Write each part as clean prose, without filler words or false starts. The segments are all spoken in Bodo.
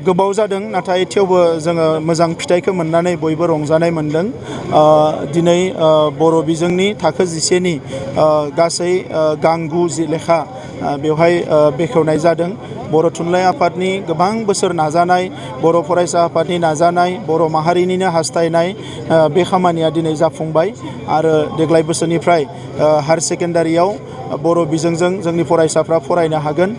गोबाव जादों नाथाय थेवबो जोङो मोजां फिथाइखौ मोननानै बयबो रंजानाय मोनदों। दिनै बर' बिजोंनि थाखो 10 नि गासै गांगु जि लेखा बेवहाय बेखेवनाय जादों। बर' थुनलाइ आफादनि गोबां बोसोर नाजानाय, बर' फरायसा आफादनि नाजानाय, बर' माहारिनिनो हास्थायनाय बे खामानिया दिनै जाफुंबाय आरो देग्लाय बोसोरनिफ्राय हायार सेकेन्डारियाव बर' बिजोंजों जोंनि फरायसाफ्रा फरायनो हागोन।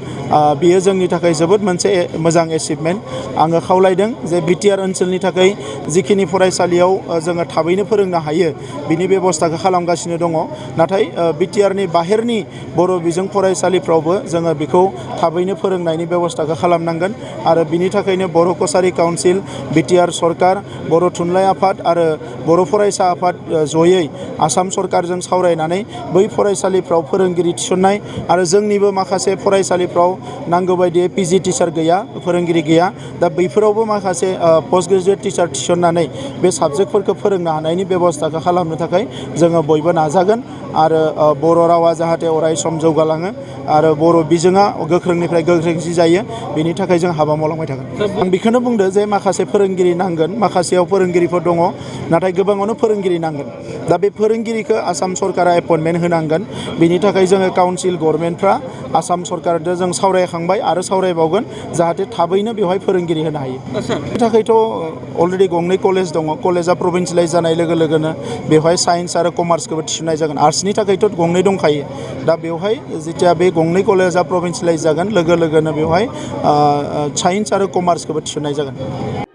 बेयो जोंनि थाखाय जोबोद मोनसे मोजां एचिभमेन्ट। आङो खावलायदों जे बिटिआर ओनसोलनि थाखाय जिखिनि फरायसालियाव जोङो थाबैनो फोरोंनो हायो बिनि बेबस्थाखौ खालामगासिनो दङ। नाथाय बिटिआरनि बाहेरनि बर' बिजों फरायसालिफ्रावबो जोङो बेखौ थाबैनो फोरोंनायनि बेबस्थाखौ खालामनांगोन आरो बिनि थाखायनो बर' कसारि काउन्सिल, बिटिआर सरकार, बर' थुनलाइ आफाद आरो बर' फरायसा आफाद जयै आसाम सरकारजों सावरायनानै बै फरायसालिफ्राव फोरोंगिरि थिसननाय आरो जोंनिबो माखासे फरायसालिफ्राव नांगौ बायदियै पिजि टिचार गैया, फोरोंगिरि गैया। दा बैफोरावबो माखासे पस्ट ग्रेजुवेट टिचार थिसननानै बे साबजेक्टफोरखौ फोरोंनो हानायनि बेबस्थाखौ खालामनो थाखाय जोङो बयबो नाजागोन आरो बर' रावा जाहाथे अराय सम जौगालाङो आरो बर' बिजोङा गोख्रोंनिफ्राय गोख्रोंसिन जायो बेनि थाखाय जों हाबा मावलांबाय थागोन। आं बेखौनो बुंदों जे माखासे फोरोंगिरि नांगोन, माखासेयाव फोरोंगिरिफोर दङ नाथाय गोबाङावनो फोरोंगिरि नांगोन। दा बे फोरोंगिरिखौ आसाम सरकारा एपइन्टमेन्ट होनांगोन। बिनि थाखाय जोङो काउन्सिल गभर्नमेन्टफ्रा आसाम सरकारजों जों सावरायखांबाय आरो सावरायबावगोन जाहाथे थाबैनो बेवहाय फोरोंगिरि होनो हायो। बेनि थाखायथ' अलरेडि गंनै कलेज दङ। कलेजा प्रभिन्सियेलाइज जानाय लोगो लोगोनो बेवहाय साइन्स आरो कमार्सखौबो थिसननाय जागोन। आर्ट्सनि थाखायथ' गंनै दंखायो। दा बेवहाय जेथिया बे गंनै कलेजा प्रभिन्सियेलाइज जागोन लोगो लोगोनो बेवहाय साइन्स आरो कमार्सखौबो थिसननाय जागोन।